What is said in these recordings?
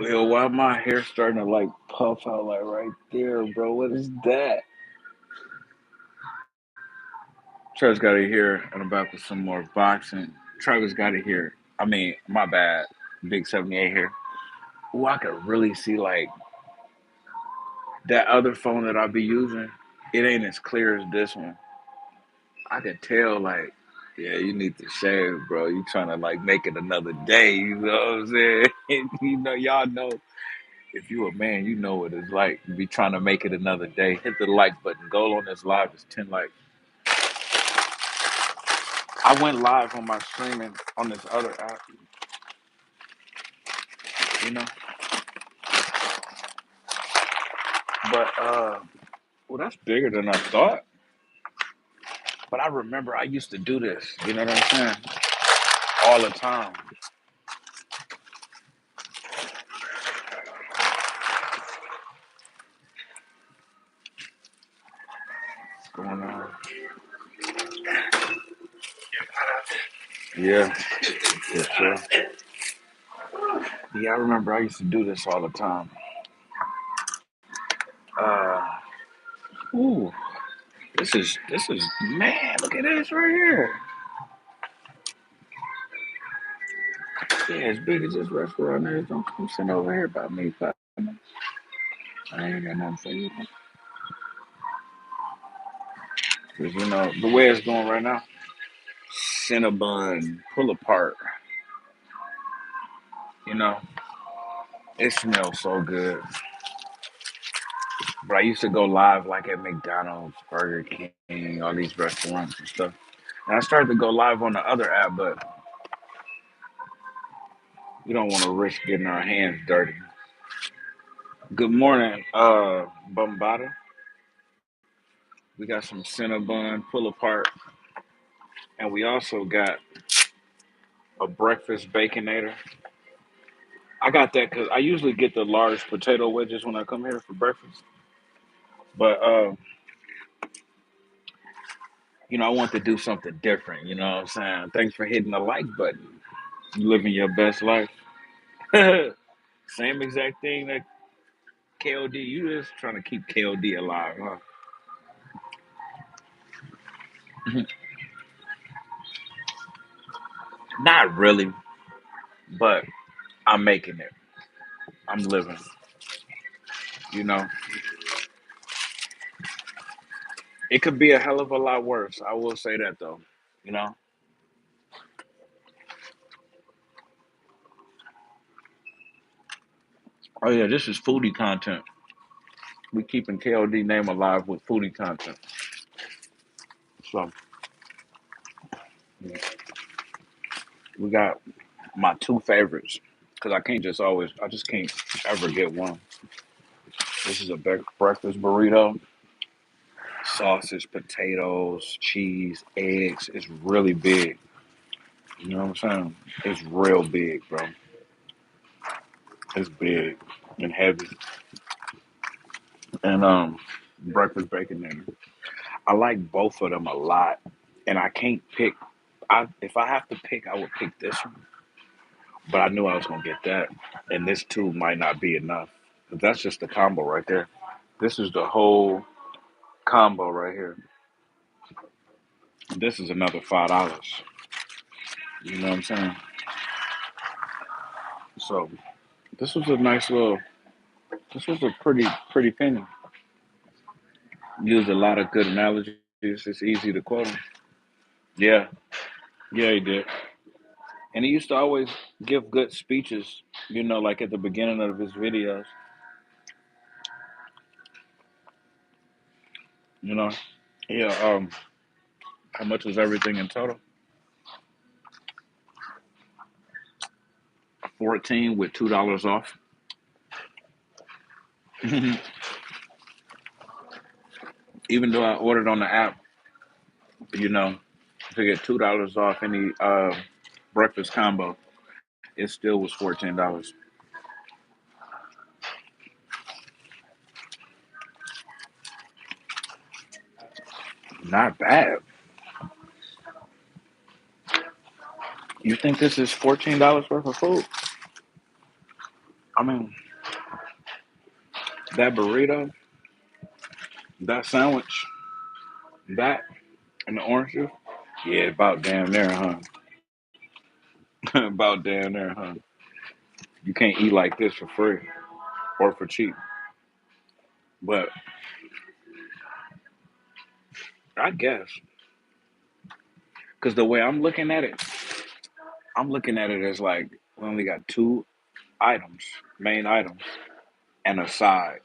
Yo, why my hair starting to like puff out like right there, bro? What is that? Travis got it here and I'm back with some more boxing. Travis got it here. I mean, my bad. Big 78 here. Ooh, I could really see like that other phone that I be using. It ain't as clear as this one. I could tell like, yeah, you need to shave, bro. You trying to like make it another day. You know what I'm saying? Y'all know if you a man, you know what it's like to be trying to make it another day. Hit the like button. Goal on this live is 10 likes. I went live on my streaming on this other app, you know. But well, that's bigger than I thought. But I remember I used to do this. You know what I'm saying? All the time. What's going on? Yeah, for sure. Yeah, I remember I used to do this all the time. Uh, ooh, this is man. Look at this right here. Yeah, as big as this restaurant is, don't come sit over here by me, partner. I ain't got nothing for you. Cause you know the way it's going right now, Cinnabon pull apart. You know, it smells so good. But I used to go live like at McDonald's, Burger King, all these restaurants and stuff. And I started to go live on the other app, but we don't want to risk getting our hands dirty. Good morning, Bombada. We got some Cinnabon pull apart, and we also got a breakfast baconator. I got that because I usually get the large potato wedges when I come here for breakfast. But I want to do something different. You know what I'm saying? Thanks for hitting the like button. You living your best life. Same exact thing that KOD. You just trying to keep KOD alive, huh? Not really, but I'm making it. I'm living. You know, it could be a hell of a lot worse. I will say that though. You know. Oh yeah, this is foodie content. We keeping KOD name alive with foodie content. So yeah, we got my two favorites because I can't just always. I just can't ever get one. This is a breakfast burrito. Sausage, potatoes, cheese, eggs. It's really big. You know what I'm saying? It's real big, bro. It's big and heavy. And breakfast bacon dinner. I like both of them a lot. And I can't pick. If I have to pick, I would pick this one. But I knew I was gonna get that. And this too might not be enough. But that's just the combo right there. This is the whole combo right here. This is another $5. You know what I'm saying? So this was a nice little. This was a pretty penny. Used a lot of good analogies. It's easy to quote him. Yeah, yeah, he did. And he used to always give good speeches. Like at the beginning of his videos. You know, yeah. How much was everything in total? 14 with $2 off. Even though I ordered on the app, you know, to get $2 off any breakfast combo, it still was $14. Not bad. You think this is $14 worth of food? I mean, that burrito, that sandwich, that and the orange juice. Yeah, about damn there, huh? About damn there, huh? You can't eat like this for free or for cheap. But I guess, because the way I'm looking at it as like we only got two items, main items, and a side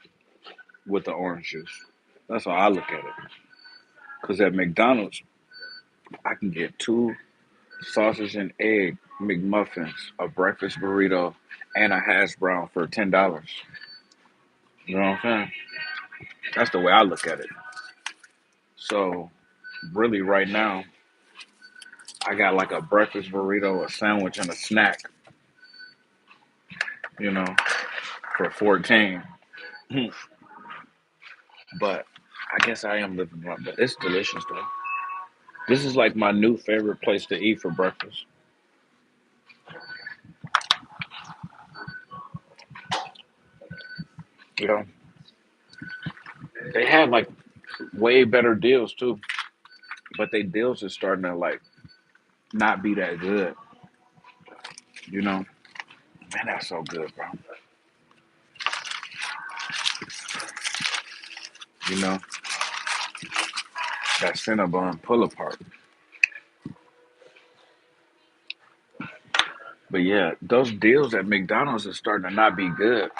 with the orange juice. That's how I look at it. Because at McDonald's, I can get two sausage and egg McMuffins, a breakfast burrito, and a hash brown for $10. You know what I'm saying? That's the way I look at it. So really, right now, I got like a breakfast burrito, a sandwich, and a snack. You know, for 14. But I guess I am living right. But it's delicious though. This is like my new favorite place to eat for breakfast. You know, they have like way better deals too, but they deals are starting to like not be that good. You know, man, that's so good, bro. You know, that Cinnabon pull apart. But yeah, those deals at McDonald's are starting to not be good.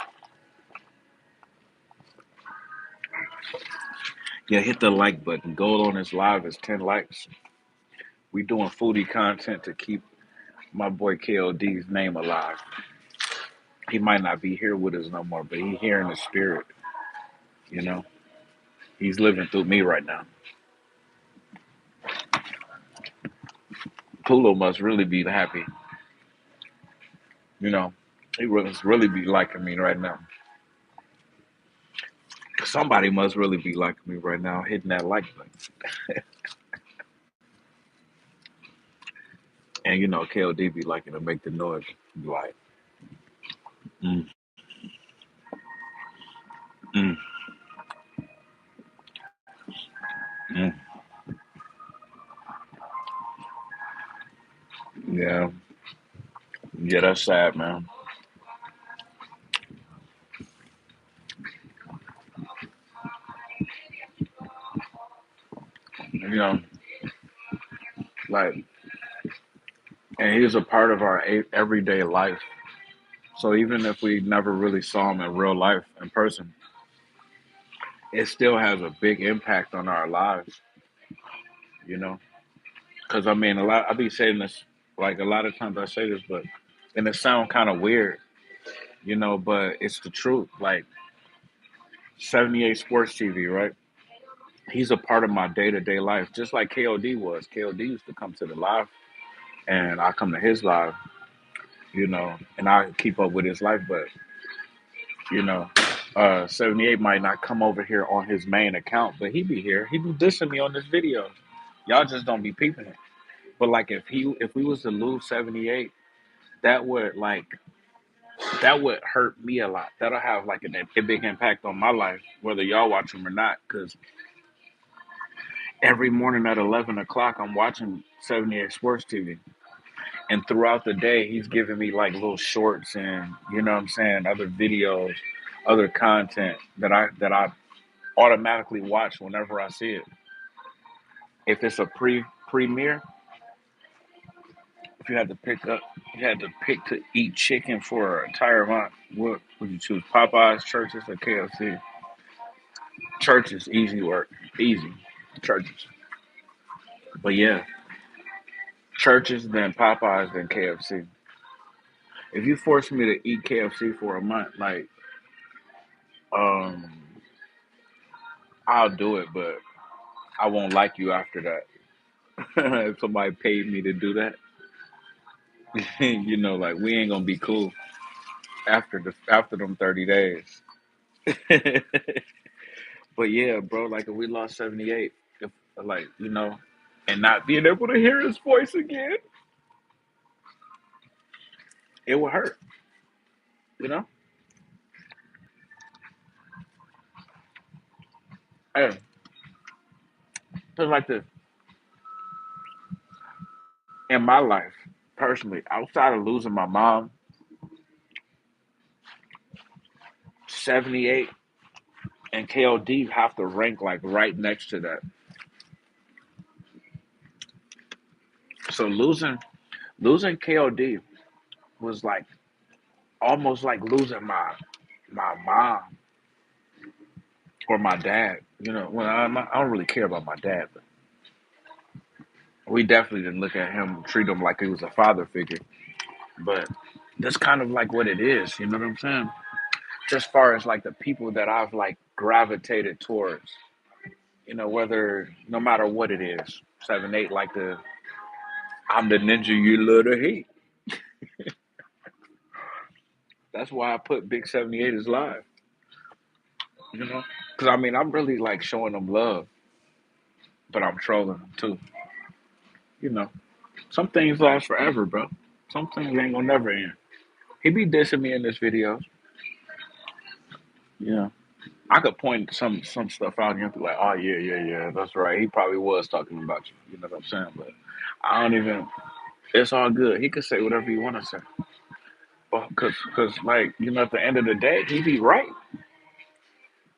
Yeah, hit the like button. Gold on this live is 10 likes. We doing foodie content to keep my boy KOD's name alive. He might not be here with us no more, but he here in the spirit. You know, he's living through me right now. Pulo must really be happy. You know, he must really be liking me right now. Somebody must really be liking me right now, hitting that like button. And you know, KOD be liking to make the noise. Be like, mm, mm, mm. Yeah, yeah, that's sad, man. You know, like, and he's a part of our everyday life. So even if we never really saw him in real life in person, it still has a big impact on our lives. You know, because I mean, a lot. I be saying this like a lot of times I say this, but and it sound kind of weird, you know, but it's the truth. Like 78 Sports TV, right? He's a part of my day to day life, just like KOD was. KOD used to come to the live, and I come to his live, you know, and I keep up with his life. But you know, 78 might not come over here on his main account, but he be here. He be dissing me on this video. Y'all just don't be peeping it. But like if we was to lose 78, that would like that would hurt me a lot. That'll have like a big impact on my life, whether y'all watch him or not. Because every morning at 11 o'clock, I'm watching 78 Sports TV, and throughout the day, he's giving me like little shorts and you know what I'm saying, other videos, other content that I automatically watch whenever I see it. If it's a premiere, if you had to pick up, you had to pick to eat chicken for an entire month. What would you choose? Popeyes, Churches, or KFC? Churches, easy work, easy. Churches, but yeah, Churches, then Popeyes, then KFC. If you force me to eat KFC for a month, like um, I'll do it, but I won't like you after that. If somebody paid me to do that, you know, like we ain't gonna be cool after them 30 days. But yeah, bro, like if we lost 78, if like you know, and not being able to hear his voice again, it would hurt. You know. Hey, put it like this. In my life, personally, outside of losing my mom, 78 and KOD have to rank like right next to that. So losing KOD was like almost like losing my mom or my dad. You know, when I don't really care about my dad, but we definitely didn't look at him, treat him like he was a father figure. But that's kind of like what it is. You know what I'm saying? Just far as like the people that I've like gravitated towards. You know, whether no matter what it is, 7-8 like the I'm the ninja you love to hate. That's why I put Big 78 as live. You know, because I mean I'm really like showing them love, but I'm trolling them too. You know, some things last forever, bro. Some things ain't gonna never end. He be dissing me in this video. Yeah. I could point some stuff out and you'll be like, oh yeah, yeah, yeah, that's right. He probably was talking about you. You know what I'm saying? But I don't even. It's all good. He could say whatever he want to say. Well, cause like you know, at the end of the day, he be right.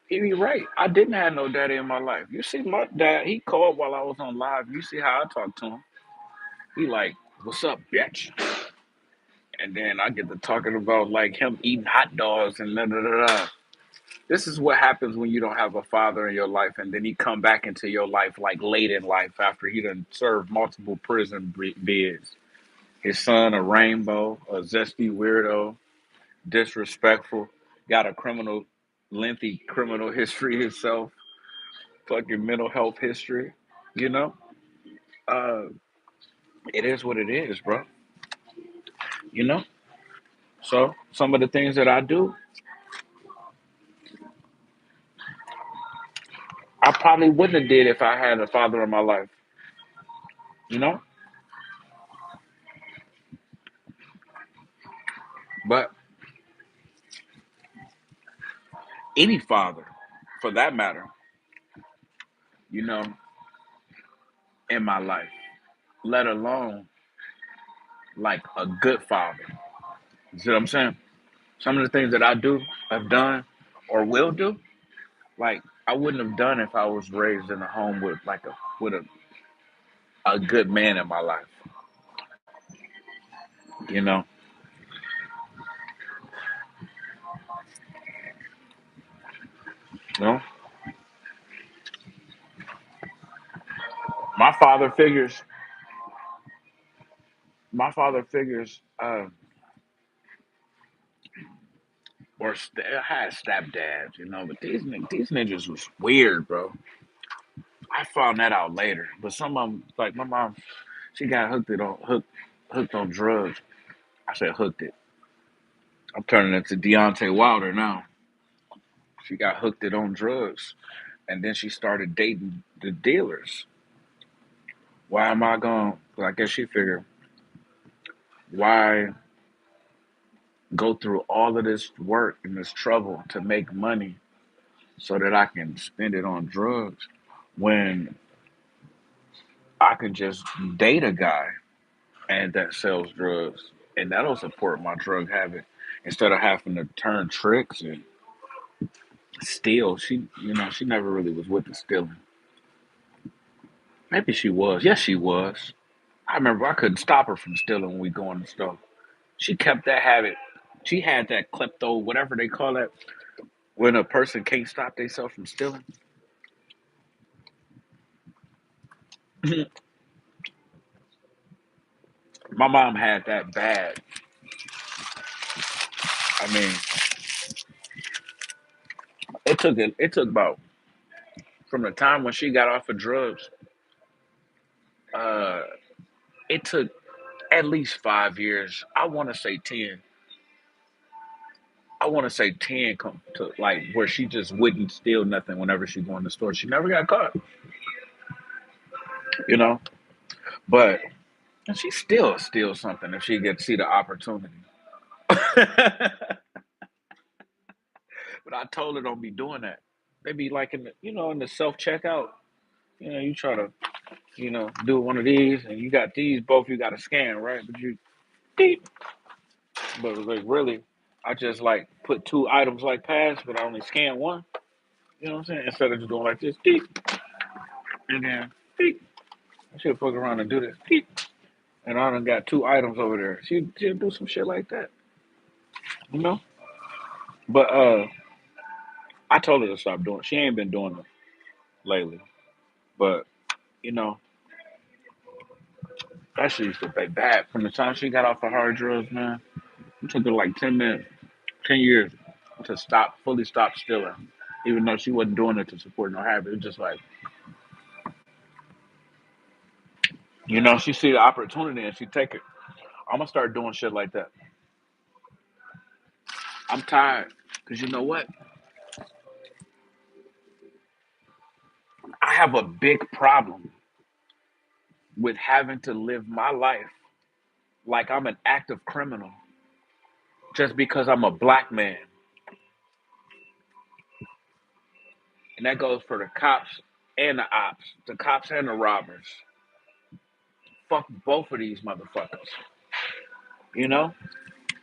He be right. I didn't have no daddy in my life. You see, my dad, he called while I was on live. You see how I talked to him? He like, what's up, bitch? And then I get to talking about like him eating hot dogs and da da da da. This is what happens when you don't have a father in your life, and then he come back into your life like late in life after he done served multiple prison bids. His son, a rainbow, a zesty weirdo, disrespectful, got a lengthy criminal history himself, fucking mental health history. You know, uh, it is what it is, bro. You know. So some of the things that I do, I probably wouldn't have did if I had a father in my life. You know, but any father, for that matter, you know, in my life, let alone like a good father. You see what I'm saying? Some of the things that I do, have done, or will do, like I wouldn't have done if I was raised in a home with like a good man in my life. You know, you know, my father figures, my father figures, I had stepdads, you know, but these ninjas was weird, bro. I found that out later, but some of them, like my mom, she got hooked on drugs. I said hooked it. I'm turning into Deontay Wilder now. She got hooked it on drugs, and then she started dating the dealers. Why am I going? I guess she figured why go through all of this work and this trouble to make money so that I can spend it on drugs when I can just date a guy and that sells drugs and that'll support my drug habit instead of having to turn tricks and steal. She never really was with the stealing. Maybe she was. Yes, she was. I remember I couldn't stop her from stealing when we go in the store. She kept that habit. She had that klepto, whatever they call it, when a person can't stop themselves from stealing. My mom had that bad. I mean, it took about from the time when she got off of drugs. Uh, it took at least 5 years. I want to say 10. I want to say 10 come to like where she just wouldn't steal nothing whenever she go in the store. She never got caught, you know. But she still steals something if she gets see the opportunity. But I told her don't be doing that. They be like in the, in the self checkout. You try to, do one of these, and you got these both. You got to scan, right? But you beep. But it was like really, I just like put two items like pass, but I only scan one. You know what I'm saying? Instead of just doing like this, beep, and then beep. I should fuck around and do this, beep, and I done got two items over there. She'll do some shit like that, you know. But I told her to stop doing. She ain't been doing it lately. But you know, that shit used to be bad. From the time she got off the hard drugs, man, it took her like 10 minutes, 10 years to fully stop stealing. Even though she wasn't doing it to support no habit, it's just like she see the opportunity and she take it. I'm gonna start doing shit like that. I'm tired because you know what? I have a big problem with having to live my life like I'm an active criminal just because I'm a black man, and that goes for the cops and the ops, the cops and the robbers. Fuck both of these motherfuckers, you know?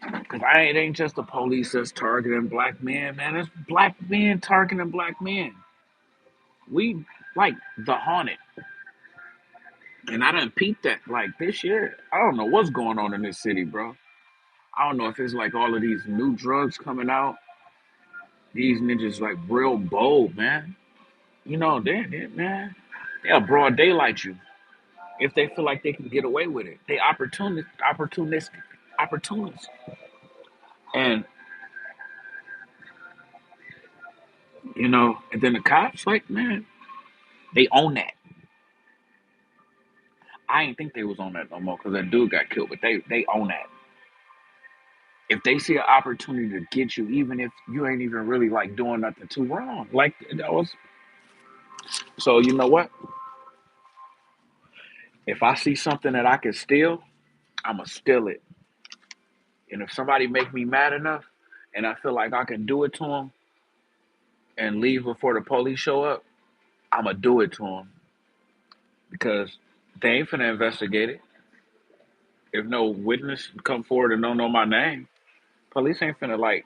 Because it ain't just the police that's targeting black men, man. It's black men targeting black men. We like the haunted. And I done peeped that like this year. I don't know what's going on in this city, bro. I don't know if it's like all of these new drugs coming out. These ninjas like real bold, man. Man, they'll broad daylight you if they feel like they can get away with it. They opportunists. And and then the cops, like, man, they own that. I ain't think they was on that no more because that dude got killed, but they own that. If they see an opportunity to get you, even if you ain't even really like doing nothing too wrong, like that was. So you know what? If I see something that I can steal, I'ma steal it. And if somebody make me mad enough, and I feel like I can do it to them and leave before the police show up, I'ma do it to them because they ain't finna investigate it. If no witness come forward and don't know my name, police ain't finna like.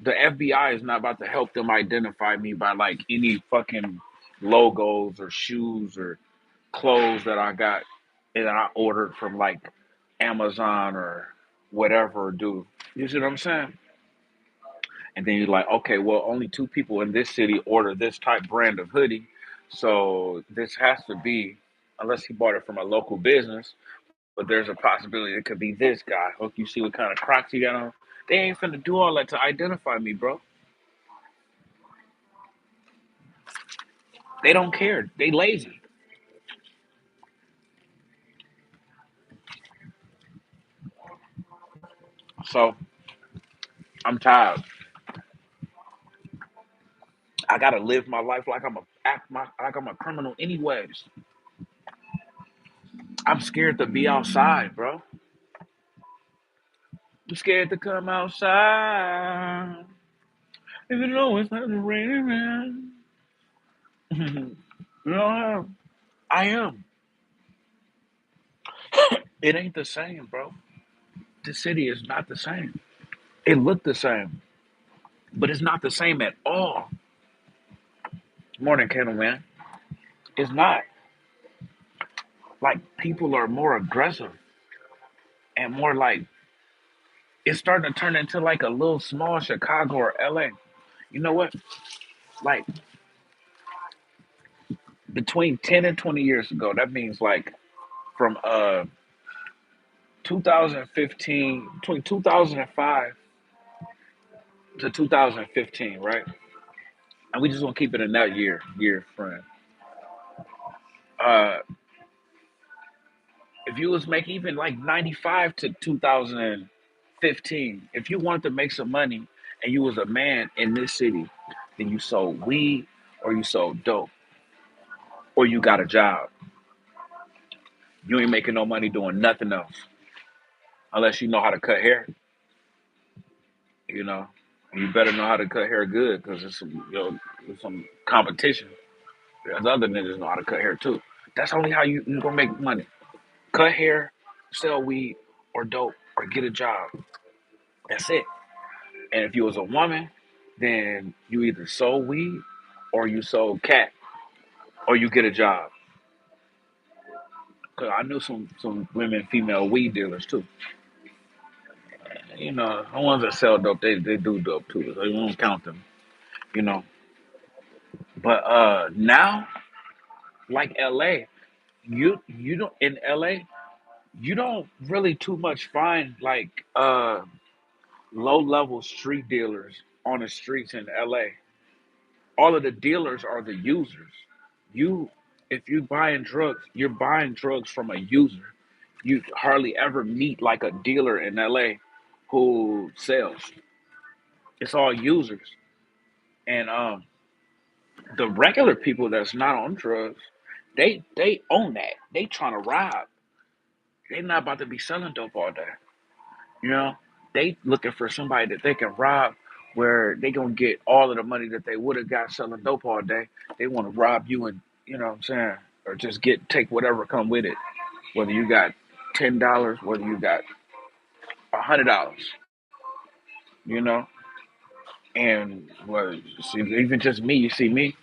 The FBI is not about to help them identify me by like any fucking logos or shoes or clothes that I got and that I ordered from like Amazon or whatever, dude. You see what I'm saying? And then you're like, okay, well, only two people in this city order this type brand of hoodie. So this has to be, unless he bought it from a local business, but there's a possibility it could be this guy. Hope you see what kind of Crocs he got on. They ain't finna do all that to identify me, bro. They don't care. They lazy. So I'm tired. I gotta live my life like I'm a criminal anyways. I'm scared to be outside, bro. I'm scared to come outside. Even though it's not raining, man. I am. It ain't the same, bro. The city is not the same. It looked the same, but it's not the same at all. Morning, Kendall, man. It's not. Like, people are more aggressive and more like, it's starting to turn into like a little small Chicago or LA. You know what? Like, between 10 and 20 years ago, that means like from 2015, between 2005 to 2015, right? And we just gonna keep it in that year frame. Uh, if you was making even like 95 to 2015, if you wanted to make some money and you was a man in this city, then you sold weed or you sold dope or you got a job. You ain't making no money doing nothing else unless you know how to cut hair, you know. You better know how to cut hair good because there's some, there's some competition. There's other niggas know how to cut hair too. That's only how you gonna make money. Cut hair, sell weed, or dope, or get a job. That's it. And if you was a woman, then you either sold weed, or you sold cat, or you get a job. Cause I knew some women, female weed dealers too. The ones that sell dope, they do dope too. So you won't count them. You know. But now, like LA, you don't in LA, you don't really too much find like low level street dealers on the streets in LA. All of the dealers are the users. You, if you buying drugs, you're buying drugs from a user. You hardly ever meet like a dealer in LA who sells. It's all users. And the regular people that's not on drugs, they own that. They trying to rob. They not about to be selling dope all day. You know, they looking for somebody that they can rob where they gonna get all of the money that they would have got selling dope all day. They want to rob you and you know what I'm saying, or just take whatever come with it. Whether you got $10, whether you got $100, you know. And well, see, even just me, you see me,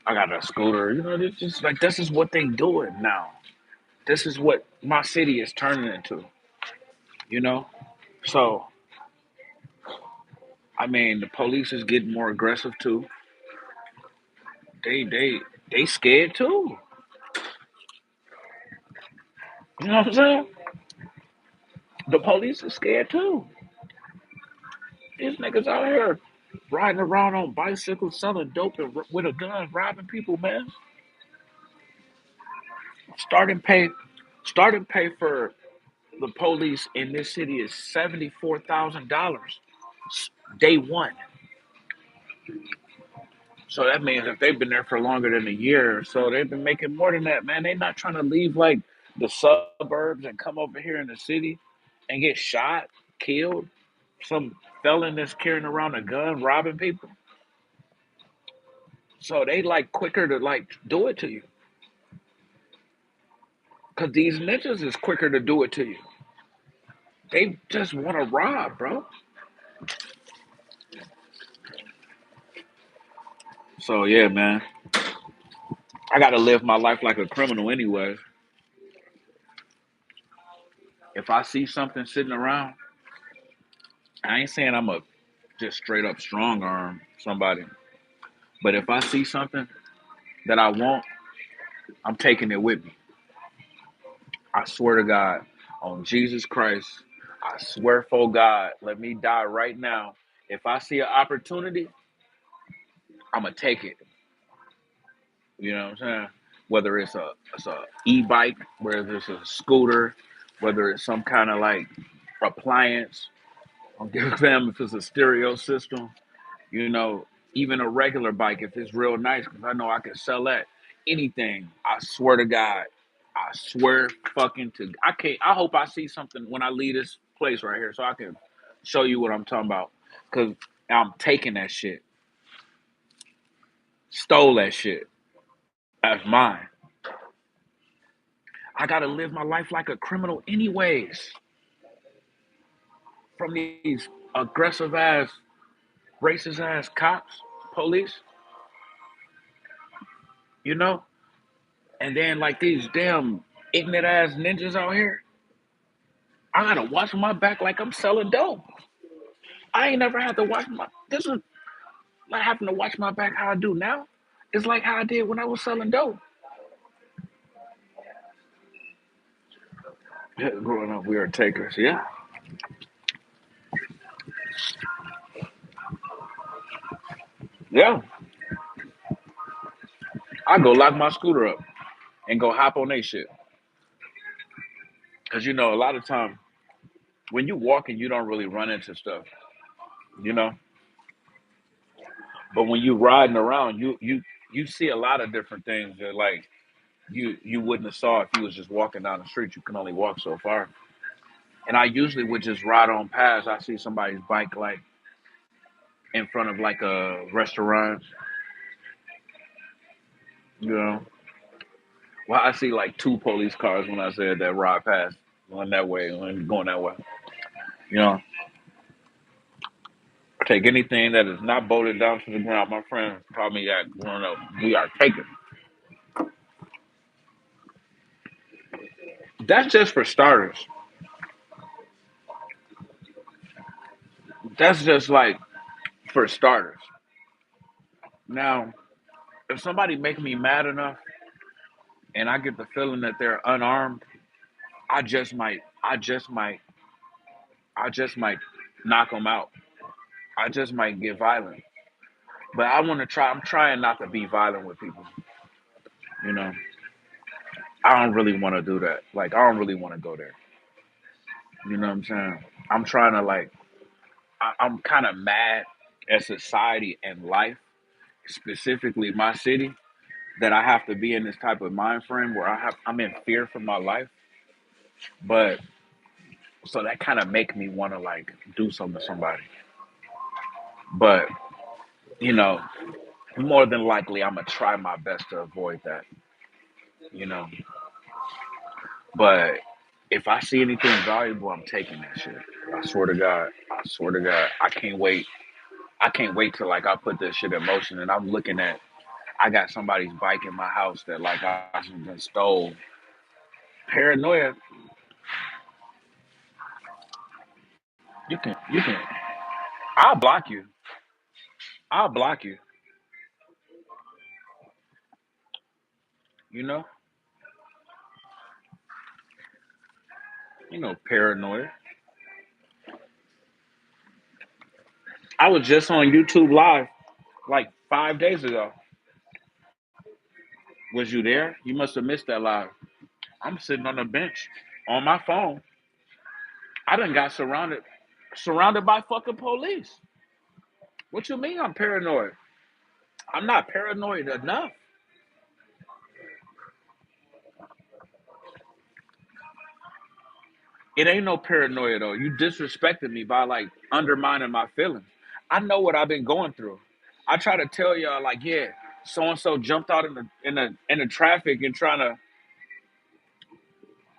I got a scooter. It's just like this is what they doing now. This is what my city is turning into. You know, so I mean, the police is getting more aggressive too. They scared too. You know what I'm saying? The police is scared too. These niggas out here riding around on bicycles, selling dope and with a gun, robbing people, man. Starting pay, starting pay for the police in this city is $74,000 day one. So that means if they've been there for longer than a year, so they've been making more than that, man. They're not trying to leave like the suburbs and come over here in the city and get shot, killed. Some felon that's carrying around a gun, robbing people. So they like quicker to like do it to you. Cause these ninjas is quicker to do it to you. They just want to rob, bro. So yeah, man. I gotta live my life like a criminal anyway. If I see something sitting around, I ain't saying I'm a just straight up strong arm somebody. But if I see something that I want, I'm taking it with me. I swear to God, on Jesus Christ, I swear for God, let me die right now. If I see an opportunity, I'm gonna take it. You know what I'm saying? Whether it's a e-bike, whether it's a scooter, whether it's some kind of like appliance. I'll give them if it's a stereo system. You know, even a regular bike if it's real nice, because I know I can sell that. Anything. I swear to God. I swear fucking to I can't I hope I see something when I leave this place right here so I can show you what I'm talking about. Cause I'm taking that shit. Stole that shit. That's mine. I gotta live my life like a criminal anyways. From these aggressive ass, racist ass cops, police, you know? And then like these damn ignorant ass ninjas out here. I gotta watch my back like I'm selling dope. I ain't never had to watch my. This is not having to watch my back how I do now. It's like how I did when I was selling dope. Yeah, growing up, we were takers. Yeah, yeah. I go lock my scooter up and go hop on they shit. Cause a lot of time when you walking, you don't really run into stuff. You know, but when you riding around, you see a lot of different things that like you wouldn't have saw if you was just walking down the street. You can only walk so far. And I usually would just ride on past. I see somebody's bike like in front of like a restaurant, you know. Well, I see like two police cars when I said that ride past, going that way, going that way. You know, take anything that is not bolted down to the ground. My friend taught me that growing up. We are taking. That's just for starters. That's just like for starters. Now, if somebody make me mad enough and I get the feeling that they're unarmed, I just might, I just might, I just might knock them out. I just might get violent. But I want to try. I'm trying not to be violent with people. You know, I don't really want to do that. Like, I don't really want to go there. You know what I'm saying? I'm trying to like. I'm kind of mad at society and life, specifically my city, that I have to be in this type of mind frame where I'm in fear for my life. But so that kind of make me want to like do something to somebody. But you know, more than likely, I'm gonna try my best to avoid that. You know, but if I see anything valuable, I'm taking that shit. I swear to God. I swear to God. I can't wait. I can't wait till like I put this shit in motion and I'm looking at I got somebody's bike in my house that like I just stole. Paranoia. You can. I'll block you. I'll block you. You know. You know paranoia. I was just on YouTube Live like 5 days ago. Was you there? You must have missed that live. I'm sitting on the bench on my phone. I done got surrounded by fucking police. What you mean I'm paranoid? I'm not paranoid enough. It ain't no paranoia though. You disrespected me by like undermining my feelings. I know what I've been going through. I try to tell y'all like, yeah, so and so jumped out in the traffic and trying to.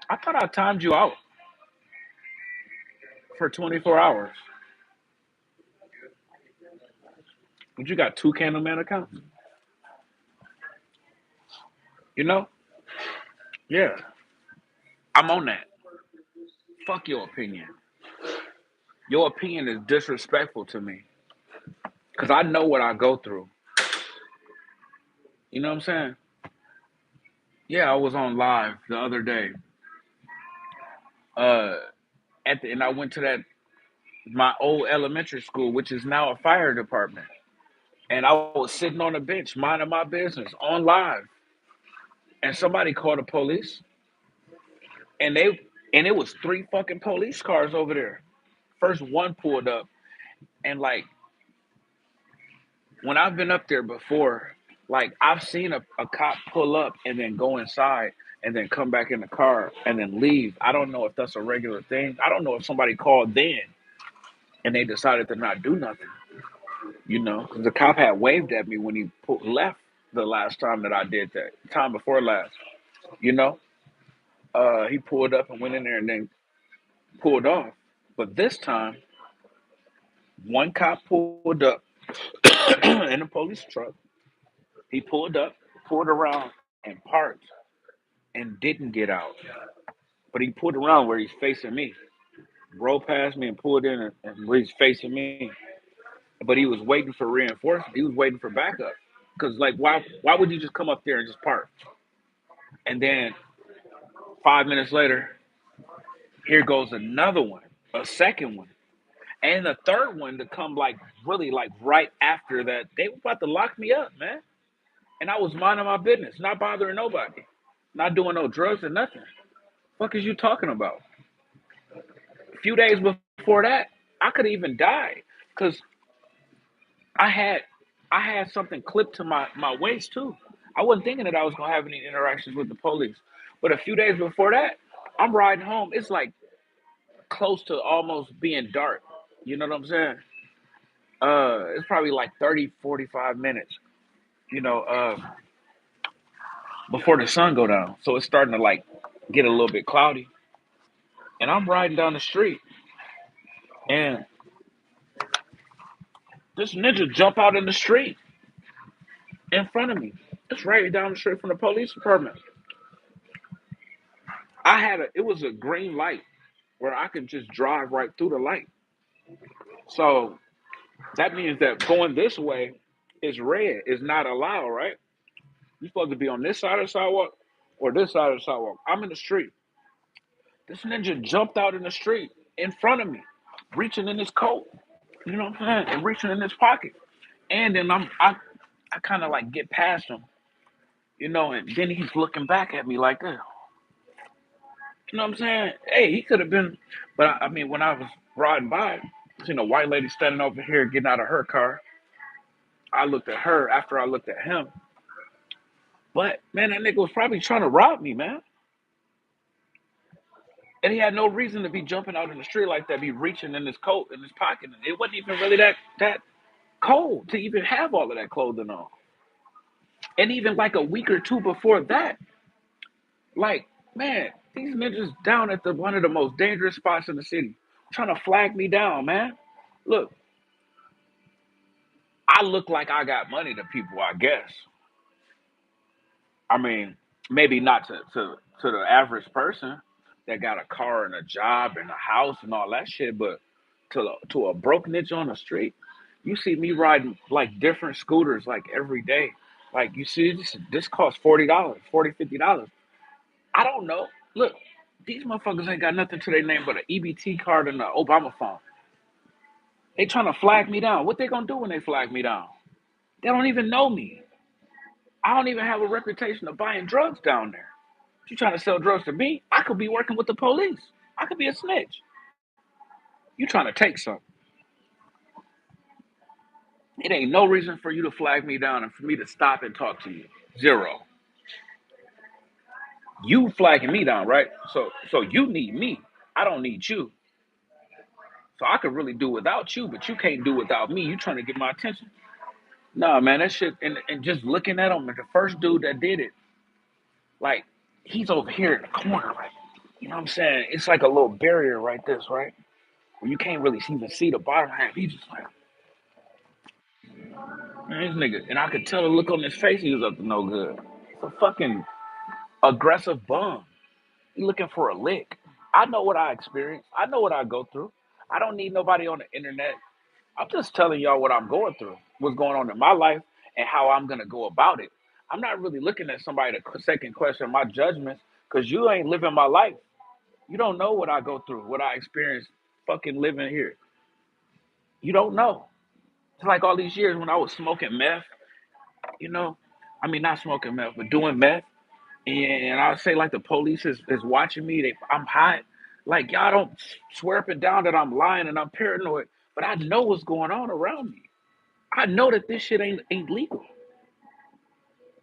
I thought I timed you out for 24 hours. But you got two Candleman accounts. You know? Yeah, I'm on that. Fuck your opinion. Your opinion is disrespectful to me because I know what I go through. You know what I'm saying? Yeah, I was on live the other day. Uh, and I went to that my old elementary school, which is now a fire department. And I was sitting on the bench, minding my business on live, and somebody called the police, and it was three fucking police cars over there. First one pulled up, and like when I've been up there before, like I've seen a cop pull up and then go inside and then come back in the car and then leave. I don't know if that's a regular thing. I don't know if somebody called then and they decided to not do nothing. You know, because the cop had waved at me when he left the last time that I did that, time before last. You know, he pulled up and went in there and then pulled off. But this time, one cop pulled up in a police truck. He pulled up, pulled around, and parked and didn't get out. But he pulled around where he's facing me, rolled past me and pulled in and where he's facing me. But he was waiting for reinforcement. He was waiting for backup. Because like, why would you just come up there and just park? And then 5 minutes later, here goes another one, a second one, and a third one to come like really like right after that. They were about to lock me up, man. And I was minding my business, not bothering nobody, not doing no drugs or nothing. What is you talking about? A few days before that, I could even die because I had I had something clipped to my waist too. I wasn't thinking that I was gonna have any interactions with the police. But a few days before that, I'm riding home. It's like close to almost being dark. You know what I'm saying? It's probably like 30, 45 minutes, you know, before the sun go down. So it's starting to like get a little bit cloudy. And I'm riding down the street and this ninja jump out in the street in front of me. It's right down the street from the police department. It was a green light where I could just drive right through the light. So that means that going this way is red, is not allowed, right? You're supposed to be on this side of the sidewalk or this side of the sidewalk. I'm in the street. This ninja jumped out in the street in front of me, reaching in his coat, you know what I'm saying, and reaching in his pocket. And then I kind of like get past him, and then he's looking back at me like this. You know what I'm saying? Hey, he could have been, but I mean, when I was riding by, seen a white lady standing over here getting out of her car. I looked at her after I looked at him. But man, that nigga was probably trying to rob me, man. And he had no reason to be jumping out in the street like that, be reaching in his coat, in his pocket. It wasn't even really that cold to even have all of that clothing on. And even like a week or two before that, like, man, these ninjas down at one of the most dangerous spots in the city, trying to flag me down, man. Look, I look like I got money to people, I guess. I mean, maybe not to the average person that got a car and a job and a house and all that shit, but to a broke niche on the street, you see me riding like different scooters like every day. Like you see, this costs $40, $50. I don't know. Look, these motherfuckers ain't got nothing to their name but an EBT card and an Obama phone. They trying to flag me down. What they gonna do when they flag me down? They don't even know me. I don't even have a reputation of buying drugs down there. You trying to sell drugs to me? I could be working with the police. I could be a snitch. You trying to take something. It ain't no reason for you to flag me down and for me to stop and talk to you. Zero. You flagging me down, right? So you need me. I don't need you. So I could really do without you, but you can't do without me. You trying to get my attention. Nah, man, that shit and just looking at him, the first dude that did it, like, he's over here in the corner, right? You know what I'm saying? It's like a little barrier right this, right? Where you can't really even see the bottom half. He's just like, man, this nigga, and I could tell the look on his face he was up to no good. It's a fucking aggressive bum. He looking for a lick. I know what I experience. I know what I go through. I don't need nobody on the internet. I'm just telling y'all what I'm going through, what's going on in my life, and how I'm gonna go about it. I'm not really looking at somebody to second question my judgments because you ain't living my life. You don't know what I go through, what I experience fucking living here. You don't know. It's like all these years when I was smoking meth, you know, I mean, not smoking meth, but doing meth. And I would say, like, the police is watching me. I'm hot. Like, y'all don't swear up and down that I'm lying and I'm paranoid, but I know what's going on around me. I know that this shit ain't legal.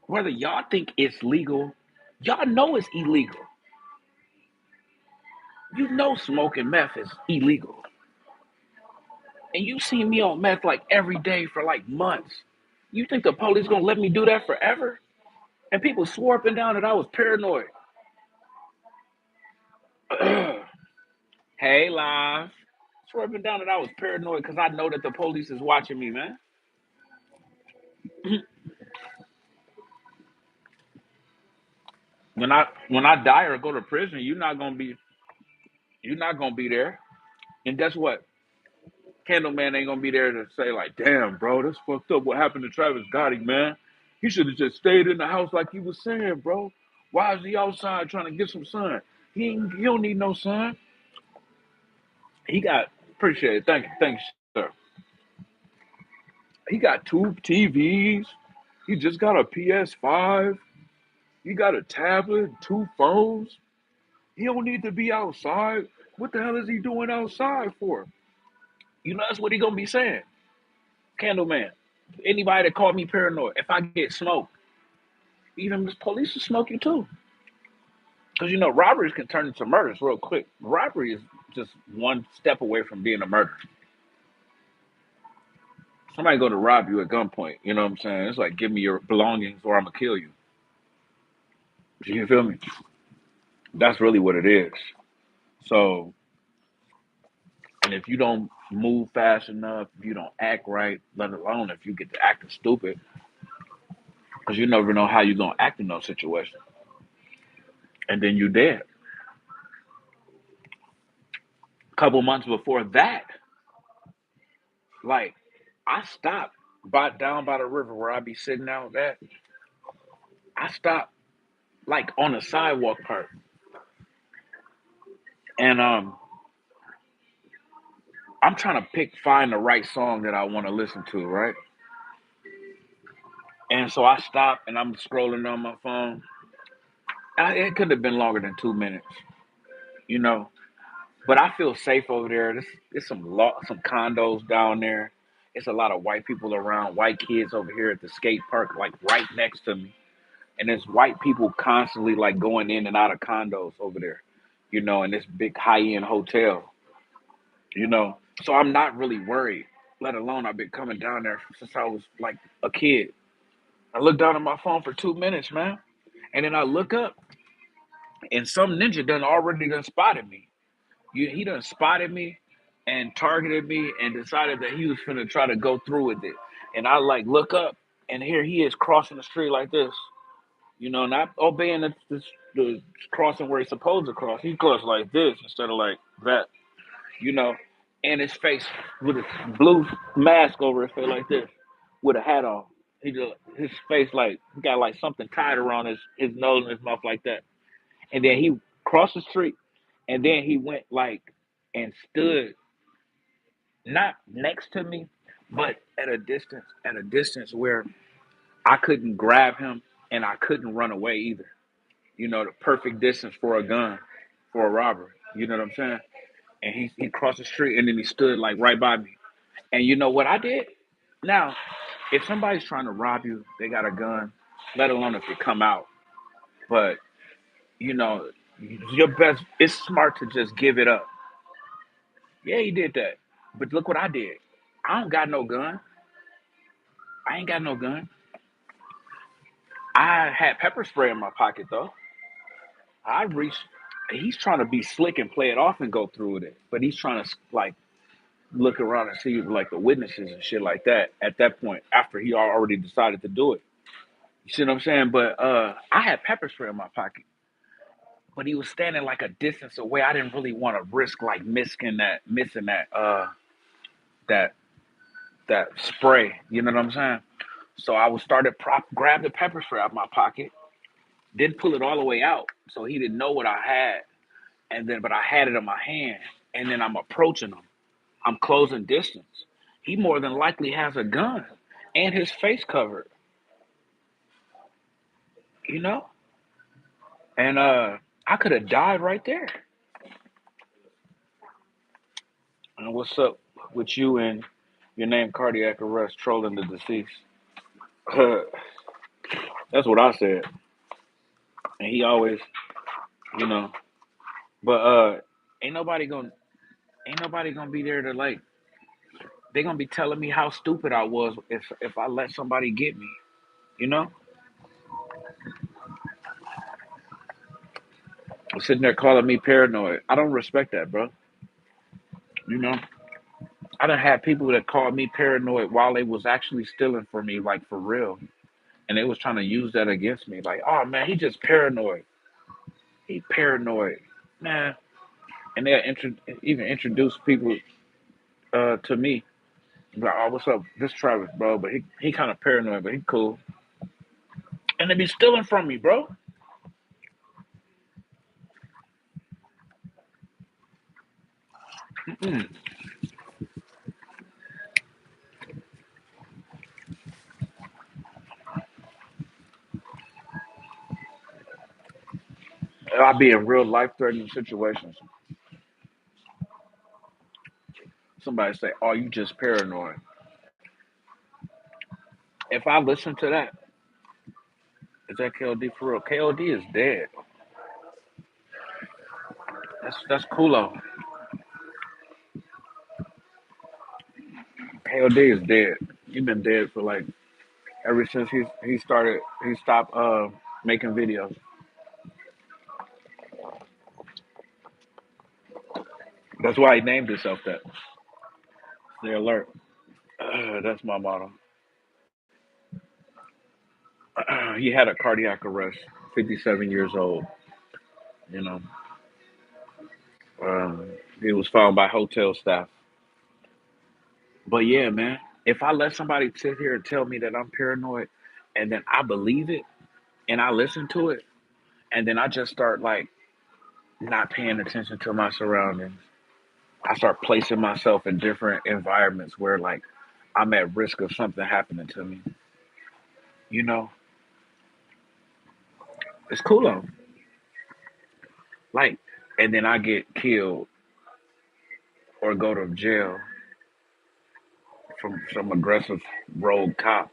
Whether y'all think it's legal, y'all know it's illegal. You know smoking meth is illegal. And you see me on meth like every day for like months. You think the police gonna let me do that forever? And people swore up and down that I was paranoid. Hey, live. Swore up and down that I was paranoid because I know that the police is watching me, man. When I die or go to prison, you're not gonna be there. And guess what? Candleman ain't gonna be there to say like, damn, bro, that's fucked up. What happened to Travis Gotti, man? He should have just stayed in the house like he was saying, bro. Why is he outside trying to get some sun? He don't need no sun. He got appreciate it. Thank you, sir. He got two TVs. He just got a PS5. He got a tablet, two phones. He don't need to be outside. What the hell is he doing outside for? That's what he gonna be saying. Candleman. Anybody that called me paranoid, if I get smoked, even the police will smoke you too. Because robberies can turn into murders real quick. Robbery is just one step away from being a murder. Somebody go to rob you at gunpoint. You know what I'm saying? It's like, give me your belongings or I'm gonna kill you. You feel me? That's really what it is. So, and if you don't move fast enough, if you don't act right, let alone if you get to acting stupid, because you never know how you're gonna act in those situations, and then you dead. A couple months before that, like I stopped down by the river where I be sitting out at. I stopped like on the sidewalk part, and I'm trying to find the right song that I want to listen to, right? And so I stopped and I'm scrolling on my phone. It could have been longer than 2 minutes, you know. But I feel safe over there. There's some condos down there. It's a lot of white people around, white kids over here at the skate park, like right next to me. And there's white people constantly like going in and out of condos over there, in this big high end hotel, you know. So I'm not really worried. Let alone I've been coming down there since I was like a kid. I looked down at my phone for 2 minutes, man. And then I look up and some ninja done spotted me. He done spotted me and targeted me and decided that he was finna try to go through with it. And I like look up and here he is crossing the street like this, not obeying the crossing where he's supposed to cross. He crossed like this instead of like that, you know, and his face with a blue mask over his face like this with a hat on. His face like he got like something tied around his nose and his mouth like that. And then he crossed the street and then he went like and stood not next to me, but at a distance where I couldn't grab him and I couldn't run away either. The perfect distance for a gun, for a robber. You know what I'm saying? And he crossed the street and then he stood like right by me. And you know what I did? Now, if somebody's trying to rob you, they got a gun, let alone if they come out. But, you know, your best, it's smart to just give it up. Yeah, he did that. But look what I did. I don't got no gun. I ain't got no gun. I had pepper spray in my pocket though. I reached. He's trying to be slick and play it off and go through with it, but he's trying to like look around and see like the witnesses and shit like that. At that point, after he already decided to do it, you see what I'm saying? But I had pepper spray in my pocket, but he was standing like a distance away. I didn't really want to risk like missing that that spray. You know what I'm saying? So I was started grab the pepper spray out of my pocket, didn't pull it all the way out, so he didn't know what I had. And then, but I had it in my hand, and then I'm approaching him. I'm closing distance. He more than likely has a gun, and his face covered, you know. And I could have died right there. And what's up with you and your name cardiac arrest trolling the deceased? That's what I said. And he always, you know, but ain't nobody gonna ain't nobody gonna be there to like they gonna be telling me how stupid I was if I let somebody get me, you know? Sitting there calling me paranoid. I don't respect that, bro. You know? I done had people that called me paranoid while they was actually stealing from me, like for real. And they was trying to use that against me. Like, oh man, he just paranoid. He paranoid. Nah. And they'll even introduce people to me. Like, oh, what's up? This Travis, bro. But he kind of paranoid, but he cool. And they be stealing from me, bro. Mm-mm. I be in real life threatening situations. Somebody say, oh, you just paranoid. If I listen to that, is that KOD for real? KOD is dead. That's coolo. KOD is dead. He been dead for like ever since he stopped making videos. That's why he named himself that. Stay alert. That's my motto. He had a cardiac arrest. 57 years old. You know, um, he was found by hotel staff. But yeah, man, if I let somebody sit here and tell me that I'm paranoid, and then I believe it, and I listen to it, and then I just start like not paying attention to my surroundings. I start placing myself in different environments where like I'm at risk of something happening to me. You know, it's cool though. Like, and then I get killed or go to jail from some aggressive rogue cop.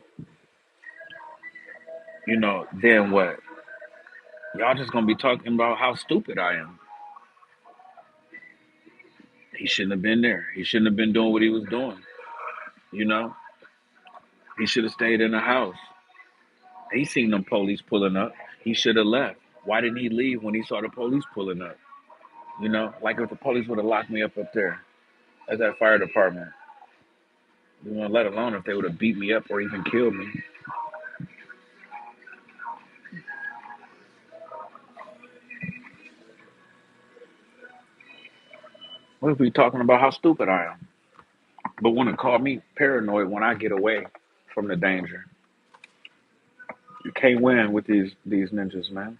You know, then what? Y'all just gonna be talking about how stupid I am. He shouldn't have been there. He shouldn't have been doing what he was doing. You know, he should have stayed in the house. He seen them police pulling up. He should have left. Why didn't he leave when he saw the police pulling up? You know, like if the police would have locked me up there at that fire department, you know, let alone if they would have beat me up or even killed me. What if we talking about how stupid I am? But want to call me paranoid when I get away from the danger. You can't win with these ninjas, man.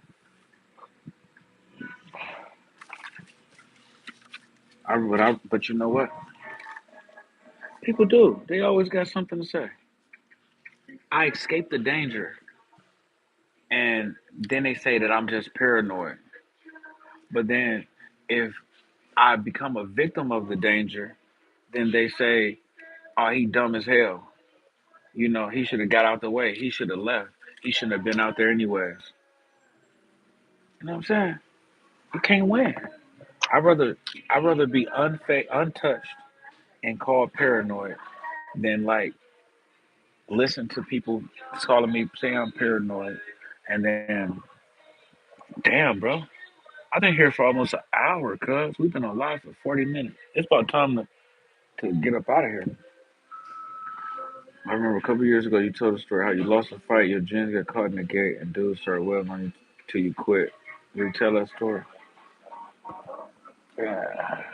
But you know what? People do. They always got something to say. I escaped the danger, and then they say that I'm just paranoid. But then, if I become a victim of the danger, then they say, "Oh, he dumb as hell. You know, he should have got out the way. He should have left. He shouldn't have been out there anyways." You know what I'm saying? You can't win. I'd rather be untouched and called paranoid than like listen to people calling me saying I'm paranoid, and then damn, bro, I've been here for almost an hour, cuz we've been on live for 40 minutes. It's about time to get up out of here. I remember a couple years ago you told a story how you lost a fight, your jeans got caught in the gate, and dudes started wailing on you till you quit. Will you tell that story? Yeah.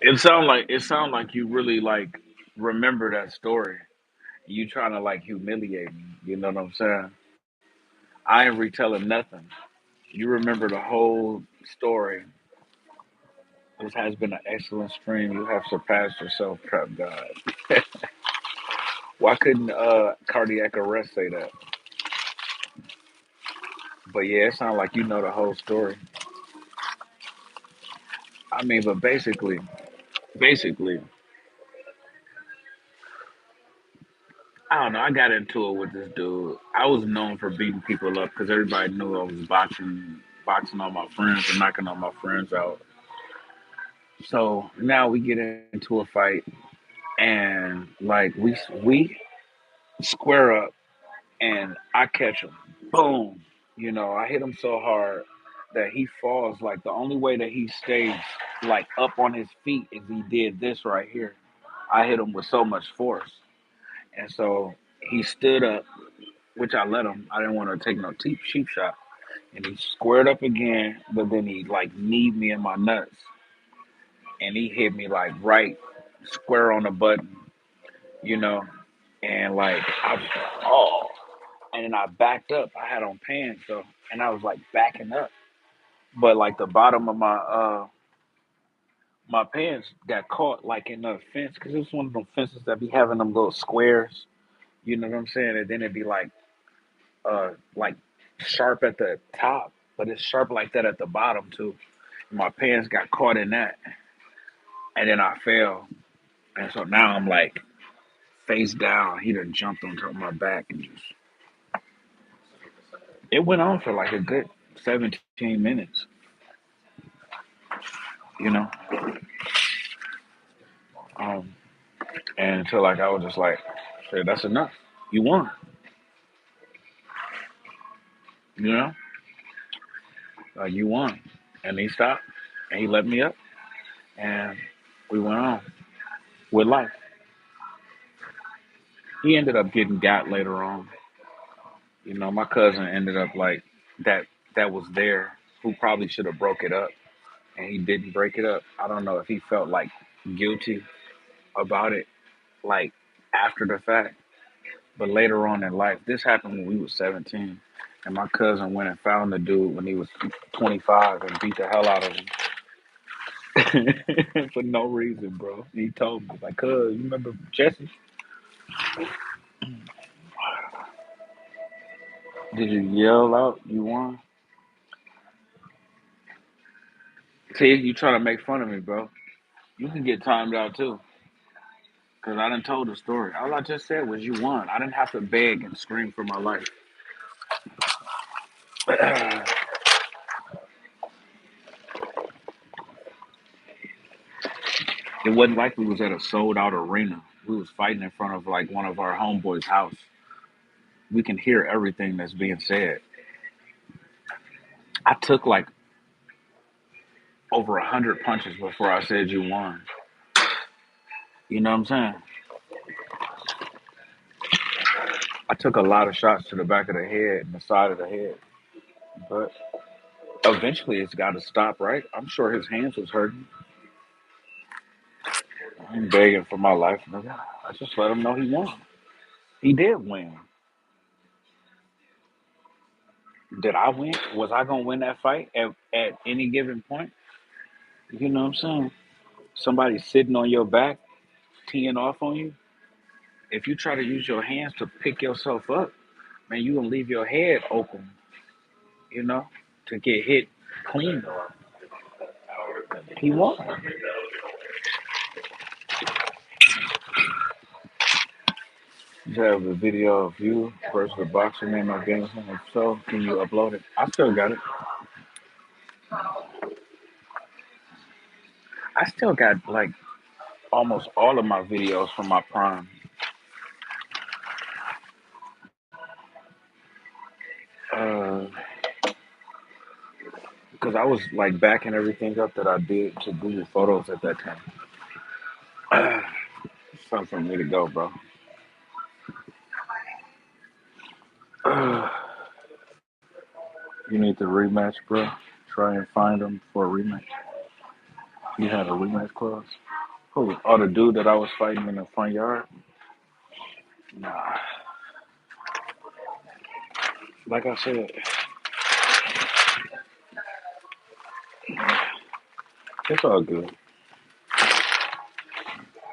It sound like you really like remember that story. You trying to like humiliate me. You know what I'm saying? I ain't retelling nothing. You remember the whole story. This has been an excellent stream. You have surpassed yourself, prep God. Why couldn't cardiac arrest say that? But yeah, it sounds like you know the whole story. I mean, but basically, I don't know. I got into it with this dude. I was known for beating people up because everybody knew I was boxing all my friends and knocking all my friends out. So now we get into a fight, and like we square up, and I catch him. Boom. You know, I hit him so hard that he falls. Like the only way that he stays like up on his feet is he did this right here. I hit him with so much force, and so he stood up, which I let him. I didn't want to take no cheap shot, and he squared up again. But then he like kneed me in my nuts, and he hit me like right square on the button, you know, and like I was like, oh, and then I backed up. I had on pants, so and I was like backing up, but like the bottom of my pants got caught like in the fence because it's one of them fences that be having them little squares. You know what I'm saying? And then it'd be like sharp at the top, but it's sharp like that at the bottom too. My pants got caught in that, and then I fell, and so now I'm like face down. He done jumped on top of my back and just. It went on for like a good 17 minutes, you know. Um, and until like I was just like, "Shit, that's enough. You won," you know. You won, and he stopped, and he let me up, and we went on with life. He ended up getting got later on. You know, my cousin ended up like that. That was there, who probably should have broke it up, and he didn't break it up. I don't know if he felt like guilty about it, like after the fact. But later on in life, this happened when we was 17, and my cousin went and found the dude when he was 25 and beat the hell out of him for no reason, bro. He told me like, "Cuz, you remember Jesse? Did you yell out you won?" See, you trying to make fun of me, bro. You can get timed out too, cause I done told the story. All I just said was you won. I didn't have to beg and scream for my life. It wasn't like we was at a sold out arena. We was fighting in front of like one of our homeboys' house. We can hear everything that's being said. I took like over 100 punches before I said you won. You know what I'm saying? I took a lot of shots to the back of the head and the side of the head, but eventually it's got to stop, right? I'm sure his hands was hurting. I'm begging for my life, nigga. I just let him know he won. He did win. Did I win? Was I gonna win that fight at any given point? You know what I'm saying? Somebody sitting on your back, teeing off on you. If you try to use your hands to pick yourself up, man, you gonna leave your head open, you know, to get hit clean. He won. You have a video of you versus the boxer named Afghanistan. If so, can you upload it? I still got it. I still got like almost all of my videos from my prime. Uh, because I was like backing everything up that I did to Google Photos at that time. It's time for me to go, bro. You need the rematch, bro. Try and find him for a rematch. You had a rematch clause. Who? Oh, the dude that I was fighting in the front yard? Nah. Like I said, it's all good.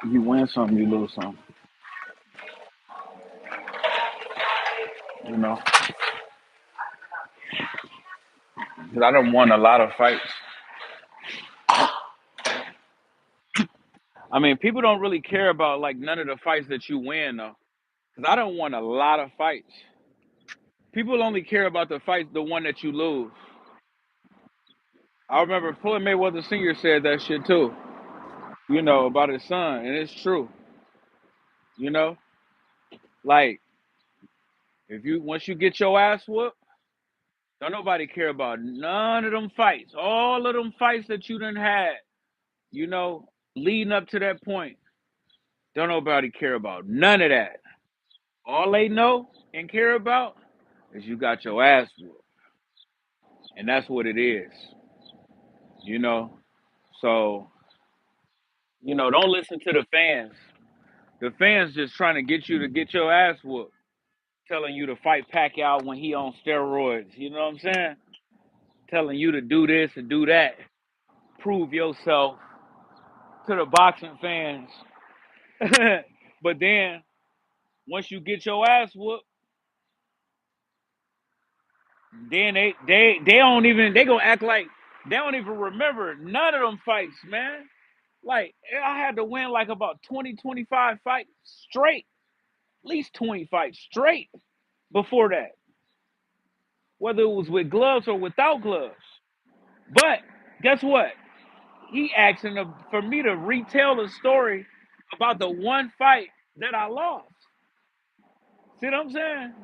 You win some, you lose some. You know, because I done won a lot of fights. I mean, people don't really care about like none of the fights that you win though. Because I done won a lot of fights. People only care about the fights, the one that you lose. I remember Floyd Mayweather Sr. said that shit too. You know, about his son, and it's true. You know, like if you once you get your ass whooped, don't nobody care about none of them fights. All of them fights that you done had, you know, leading up to that point. Don't nobody care about none of that. All they know and care about is you got your ass whooped. And that's what it is, you know? So, you know, don't listen to the fans. The fans just trying to get you to get your ass whooped, telling you to fight Pacquiao when he on steroids. You know what I'm saying? Telling you to do this and do that. Prove yourself to the boxing fans. But then once you get your ass whooped, then they don't even they gonna act like they don't even remember none of them fights, man. Like I had to win like about 20, 25 fights straight, at least 20 fights straight before that. whether it was with gloves or without gloves. But guess what? He asking for me to retell a story about the one fight that I lost. See what I'm saying?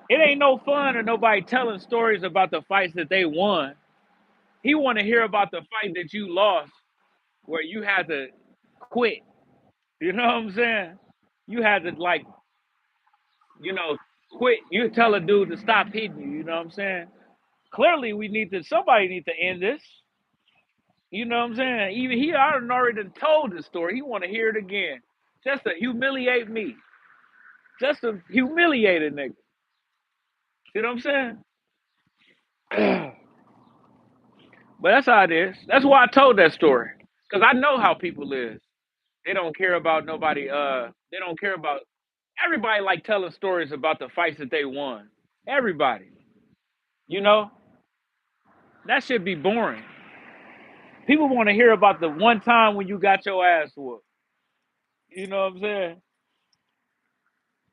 It ain't no fun or nobody telling stories about the fights that they won. He want to hear about the fight that you lost where you had to quit. You know what I'm saying? You had to like, you know, quit. You tell a dude to stop hitting you. You know what I'm saying? Clearly, somebody need to end this. You know what I'm saying? Even he already told the story. He want to hear it again, just to humiliate me, just to humiliate a nigga. You know what I'm saying? But that's how it is. That's why I told that story, cause I know how people is. They don't care about nobody. They don't care about everybody. Like telling stories about the fights that they won. Everybody. You know that should be boring. People want to hear about the one time when you got your ass whooped. You know what I'm saying?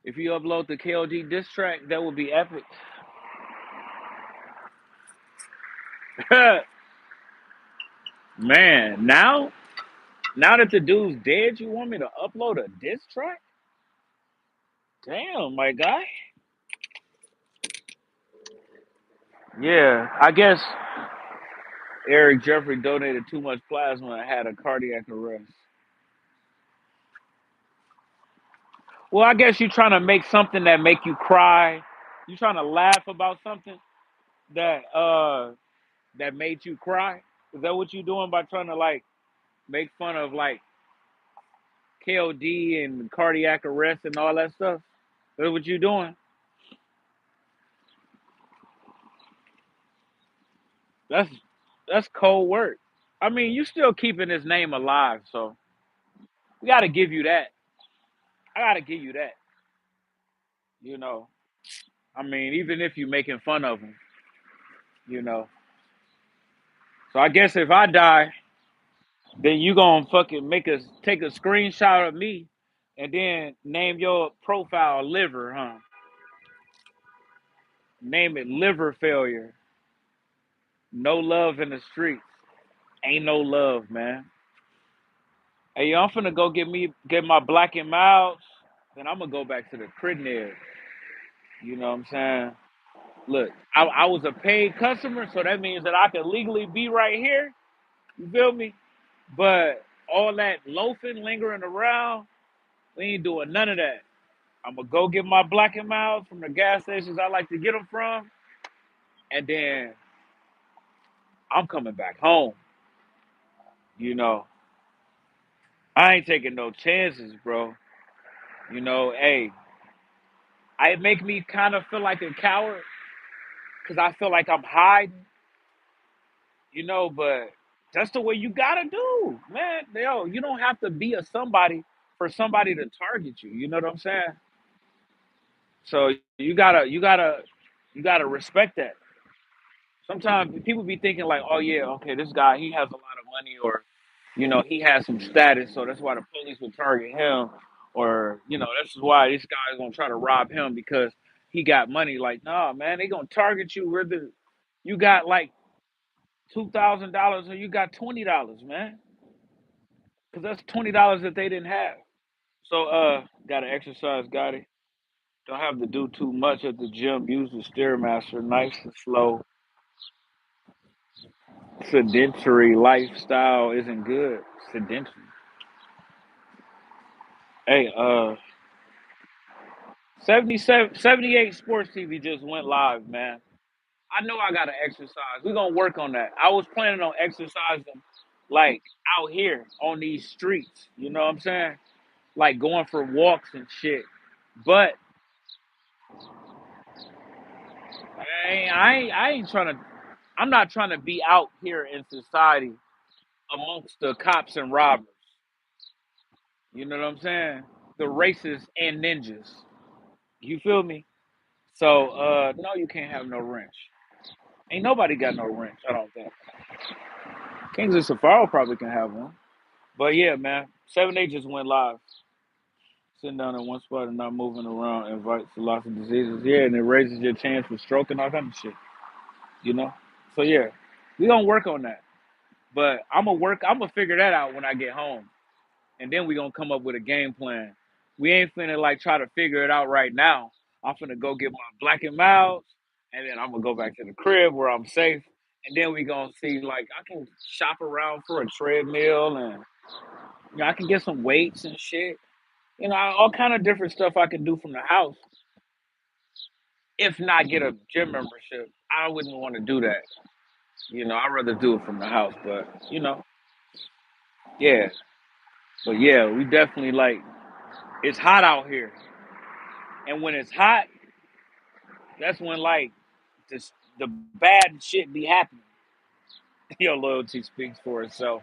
If you upload the KLG diss track, that would be epic. Man, now that the dude's dead, you want me to upload a diss track? Damn, my guy. Yeah, I guess Eric Jeffrey donated too much plasma and had a cardiac arrest. Well, I guess you're trying to make something that make you cry. You trying to laugh about something that that made you cry. Is that what you doing by trying to like make fun of like KOD and cardiac arrest and all that stuff? That's what you doing. That's that's cold work. I mean, you still keeping his name alive, so we got to give you that. I got to give you that. You know, I mean, even if you making fun of him, you know. So I guess if I die, then you gonna fucking take a screenshot of me, and then name your profile liver, huh? Name it liver failure. No love in the streets. Ain't no love, man. Hey, yo, I'm finna go get my black and milds, then I'm gonna go back to the crib. You know what I'm saying? Look, I was a paid customer, so that means that I can legally be right here. You feel me? But all that loafing, lingering around, we ain't doing none of that. I'm gonna go get my black and miles from the gas stations I like to get them from, and then I'm coming back home. You know, I ain't taking no chances, bro. You know, hey, it make me kind of feel like a coward because I feel like I'm hiding. You know, but that's the way you gotta do, man. Yo, you don't have to be a somebody for somebody to target you. You know what I'm saying? So you gotta respect that. Sometimes people be thinking like, oh yeah, okay, this guy he has a lot of money, or he has some status, so that's why the police would target him, or this is why this guy is gonna try to rob him because he got money. Like, nah, man, they gonna target you whether you got like $2,000 or you got $20, man, because that's $20 that they didn't have. So gotta exercise, got it. Don't have to do too much at the gym. Use the stairmaster, nice and slow. Sedentary lifestyle isn't good. Sedentary. Hey, 77, 78 Sports TV just went live, man. I know I gotta exercise. We're gonna work on that. I was planning on exercising like out here on these streets. You know what I'm saying? Like going for walks and shit. But I ain't trying to. I'm not trying to be out here in society amongst the cops and robbers. You know what I'm saying? The racists and ninjas. You feel me? So no, you can't have no wrench. Ain't nobody got no wrench. I don't think. Kings of Safari probably can have one. But yeah, man, 7 8 just went live. Sitting down in one spot and not moving around invites lots of diseases. Yeah, and it raises your chance for stroke and all kind of shit. You know. So yeah, we gonna work on that. But I'm gonna work. I'm gonna figure that out when I get home, and then we gonna come up with a game plan. We ain't finna like try to figure it out right now. I'm finna go get my black and miles, and then I'm gonna go back to the crib where I'm safe, and then we gonna see like I can shop around for a treadmill, and I can get some weights and shit. All kind of different stuff I can do from the house. If not get a gym membership, I wouldn't want to do that. I'd rather do it from the house. But yeah. But yeah, we definitely like it's hot out here, and when it's hot, that's when like the bad shit be happening. Your loyalty speaks for itself.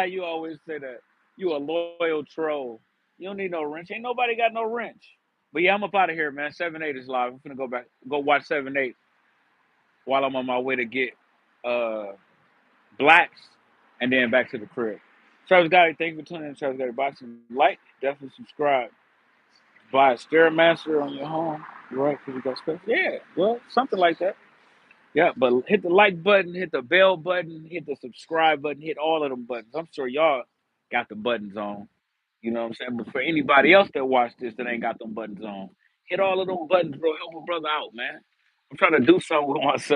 You always say that. You a loyal troll. You don't need no wrench. Ain't nobody got no wrench. But yeah, I'm up out of here, man. 7-8 is live. I'm gonna go back, go watch 7-8 while I'm on my way to get uh blacks and then back to the crib. Travis Gotti, thank you for tuning in. Travis Gotti Boxing. Like, definitely subscribe. Buy a Stairmaster on your home. You right? Because you got space. Yeah, well, something like that. Yeah, but hit the like button, hit the bell button, hit the subscribe button, hit all of them buttons. I'm sure y'all got the buttons on. You know what I'm saying? But for anybody else that watched this that ain't got them buttons on, hit all of them buttons, bro. Help a brother out, man. I'm trying to do something with myself.